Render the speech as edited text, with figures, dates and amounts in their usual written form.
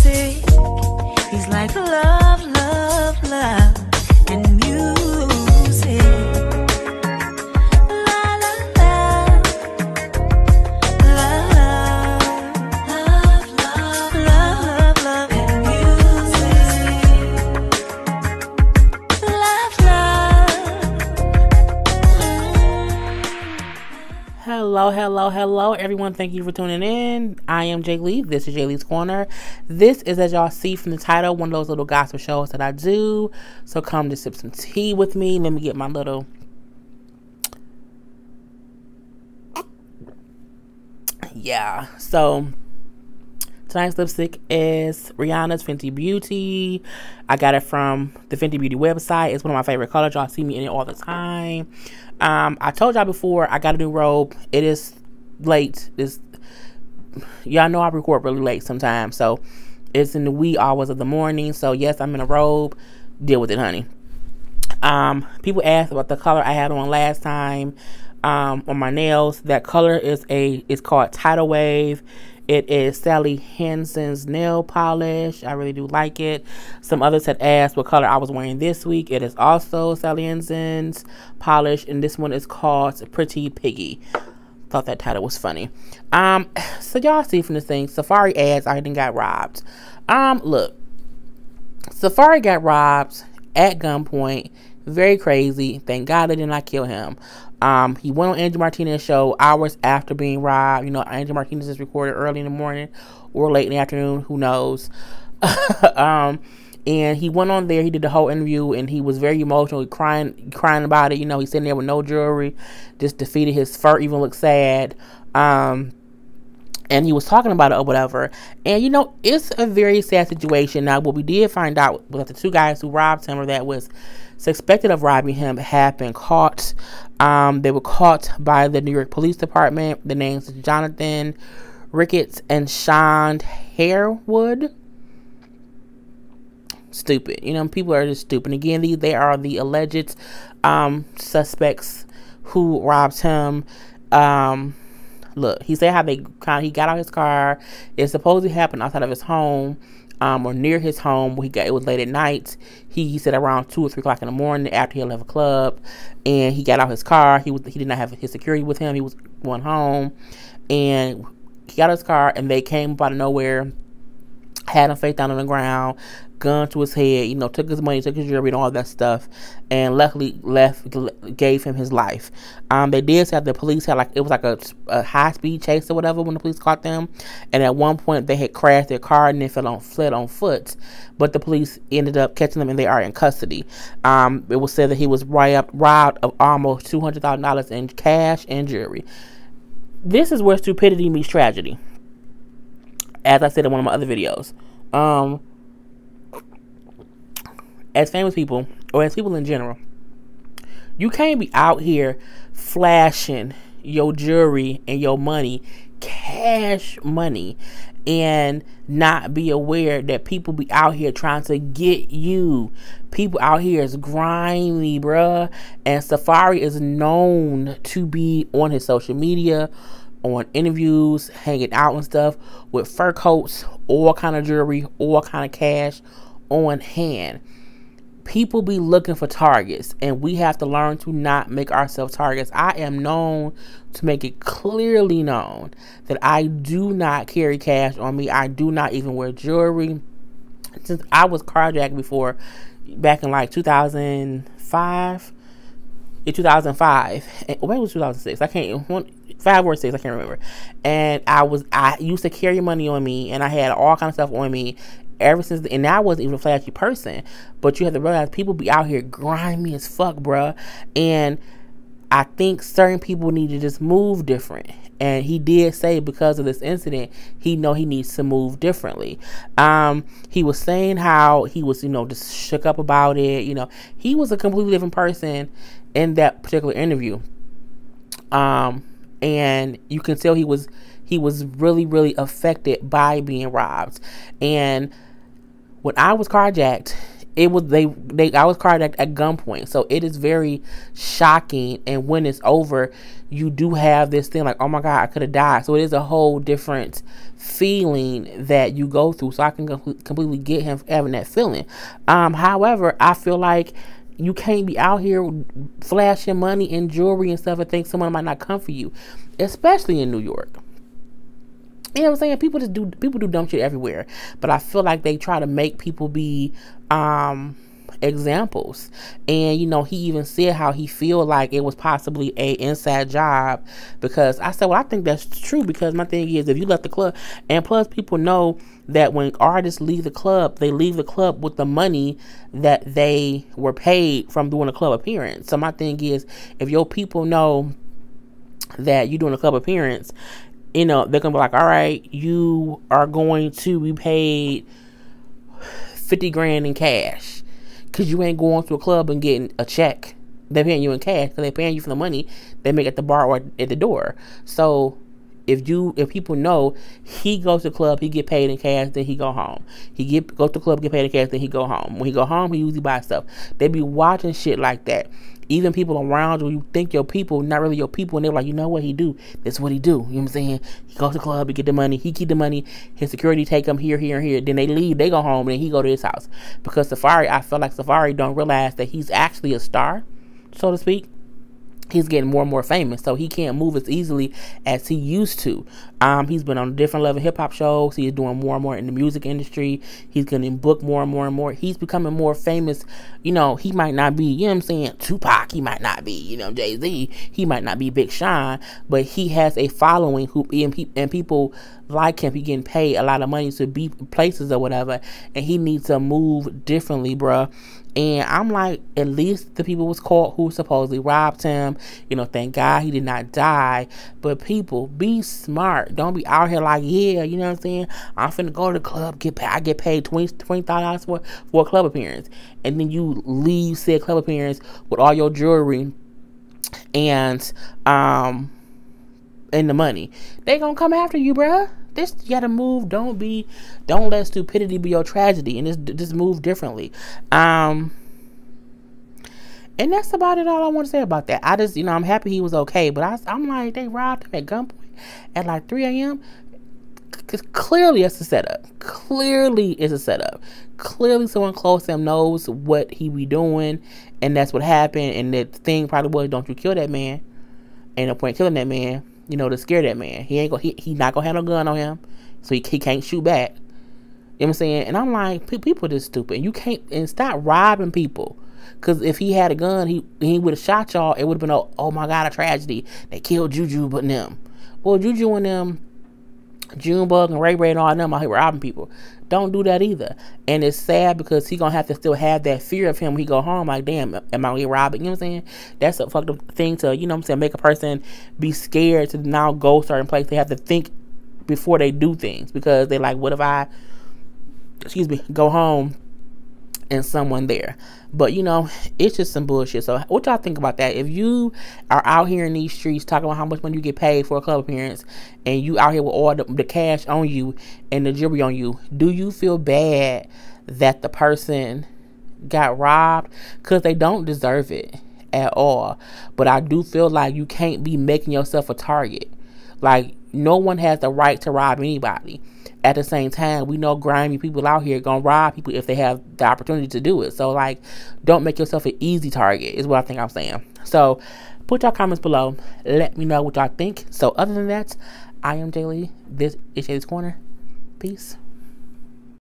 music. He's like love, love, love, and music. La la la, love, love, love, love, love, and music. Love, love. Hello, hello, hello, everyone. Thank you for tuning in. I am Jay Lee. This is Jay Lee's Corner. This is, as y'all see from the title, one of those little gospel shows that I do. So come to sip some tea with me. Let me get my little... Yeah. So tonight's lipstick is Rihanna's Fenty Beauty. I got it from the Fenty Beauty website. It's one of my favorite colors. Y'all see me in it all the time. I told y'all before, I got a new robe. It is late. Y'all know I record really late sometimes. So it's in the wee hours of the morning. So yes, I'm in a robe. Deal with it, honey. People asked about the color I had on last time on my nails. That color is called Tidal Wave. It is Sally Hansen's nail polish. I really do like it. Some others had asked what color I was wearing this week. It is also Sally Hansen's polish, and this one is called Pretty Piggy. Thought that title was funny. So y'all see from this thing, Safaree ads I didn't got robbed. Look, Safaree got robbed at gunpoint. Very crazy. Thank God they did not kill him. He went on Angie Martinez's show hours after being robbed. You know, Angie Martinez is recorded early in the morning or late in the afternoon. Who knows? And he went on there. He did the whole interview, and he was very emotional, crying about it. You know, he's sitting there with no jewelry, just defeated. His fur even looked sad. And he was talking about it or whatever. And, you know, it's a very sad situation. Now, what we did find out was that the two guys who robbed him, or that was suspected of robbing him, have been caught. They were caught by the New York Police Department. The names are Jonathan Ricketts and Sean Harewood. Stupid. You know, people are just stupid. Again, they are the alleged suspects who robbed him. Look, he said how he got out his car. It supposedly happened outside of his home, or near his home. It was late at night. He said around 2 or 3 o'clock in the morning after he left a club, and he got out his car. He did not have his security with him. He was going home, and he got out his car, and they came up out of nowhere, had him face down on the ground, gun to his head, you know, took his money, took his jewelry and all that stuff, and luckily gave him his life. They did say that the police had it was like a high-speed chase or whatever when the police caught them, and at one point they had crashed their car and then fled on foot, but the police ended up catching them and they are in custody. It was said that he was robbed of almost $200,000 in cash and jewelry. This is where stupidity meets tragedy, as I said in one of my other videos. As famous people, or as people in general, you can't be out here flashing your jewelry and your money, cash money, and not be aware that people be out here trying to get you. People out here is grimy, bruh. And Safaree is known to be on his social media, on interviews, hanging out and stuff with fur coats, all kind of jewelry, all kind of cash on hand. People be looking for targets, and we have to learn to not make ourselves targets. I am known to make it clearly known that I do not carry cash on me. I do not even wear jewelry. Since I was carjacked before, back in like 2005. In 2005, maybe it was 2006. I can't. 5 or 6, I can't remember. And I used to carry money on me, and I had all kind of stuff on me. Ever since, and I wasn't even a flashy person, but you have to realize people be out here grimy as fuck, bruh. And I think certain people need to just move different. And he did say because of this incident, he needs to move differently. He was saying how he was, you know, just shook up about it. You know, he was a completely different person in that particular interview. And you can tell he was really, really affected by being robbed. And when I was carjacked, it was I was cried at gunpoint. So it is very shocking. And when it's over, you do have this thing like, oh my God, I could have died. So it is a whole different feeling that you go through. So I can completely get him having that feeling. However, I feel like you can't be out here flashing money and jewelry and stuff and think someone might not come for you, especially in New York. You know what I'm saying? People do dumb shit everywhere, but I feel like they try to make people be examples. And he even said how he feel like it was possibly a inside job, because I said, well, I think that's true, because my thing is, if you left the club, and plus people know that when artists leave the club, they leave the club with the money that they were paid from doing a club appearance. So my thing is, if your people know that you're doing a club appearance, they're gonna be like, all right, you are going to be paid 50 grand in cash, because you ain't going to a club and getting a check. They're paying you in cash, because they're paying you for the money they make at the bar or at the door. So if people know he goes to the club, he get paid in cash, then he go home. He go to the club, get paid in cash, then he go home. When he go home, he usually buys stuff. They be watching shit like that. Even people around you think your people, not really your people, and they're like, you know what he do? That's what he do. You know what I'm saying? He goes to the club, he get the money, he keep the money, his security take him here, here, and here. Then they leave, they go home, and then he go to his house. Because Safaree, I feel like Safaree don't realize that he's actually a star, so to speak. He's getting more and more famous, so he can't move as easily as he used to. He's been on different level hip-hop shows. He's doing more and more in the music industry. He's getting booked more and more and more. He's becoming more famous. He might not be, Tupac. He might not be, Jay-Z. He might not be Big Sean, but he has a following and people like him. He getting paid a lot of money to be places or whatever, and he needs to move differently, bruh. And I'm like, at least the people was caught who supposedly robbed him. Thank God he did not die. But people, be smart. Don't be out here like, yeah, you know what I'm saying? I'm finna go to the club, I get paid $25 for a club appearance. And then you leave said club appearance with all your jewelry and the money. They gonna come after you, bruh. You gotta move. Don't let stupidity be your tragedy, and just move differently. And that's about it. All I want to say about that. I just, I'm happy he was okay, but I'm like, they robbed him at gunpoint at like 3 a.m. Because clearly it's a setup. Clearly someone close to him knows what he be doing, and that's what happened. And the thing probably was, don't you kill that man. Ain't no point killing that man. To scare that man. He not gonna have no gun on him, so he can't shoot back. You know what I'm saying? And I'm like, people just stupid. You can't, and stop robbing people. Because if he had a gun, he would have shot y'all. It would have been oh my God, a tragedy. They killed Juju, but them. Well, Juju and them, Junebug and Ray Ray and all them out here robbing people. Don't do that either. And it's sad, because he gonna have to still have that fear of him when he go home. Like, damn, am I gonna robbing? You know what I'm saying? That's a fucked up thing to, make a person be scared to now go certain place. They have to think before they do things, because they like, what if I, go home and someone there? But it's just some bullshit. So what y'all think about that? If you are out here in these streets talking about how much money you get paid for a club appearance, and you out here with all the cash on you and the jewelry on you, do you feel bad that the person got robbed? Because they don't deserve it at all. But I do feel like you can't be making yourself a target. Like, no one has the right to rob anybody. At the same time, we know grimy people out here gonna rob people if they have the opportunity to do it. So, like, don't make yourself an easy target, is what I think I'm saying. So, put your comments below. Let me know what y'all think. So, other than that, I am Jay Lee. This is Shay's Corner. Peace.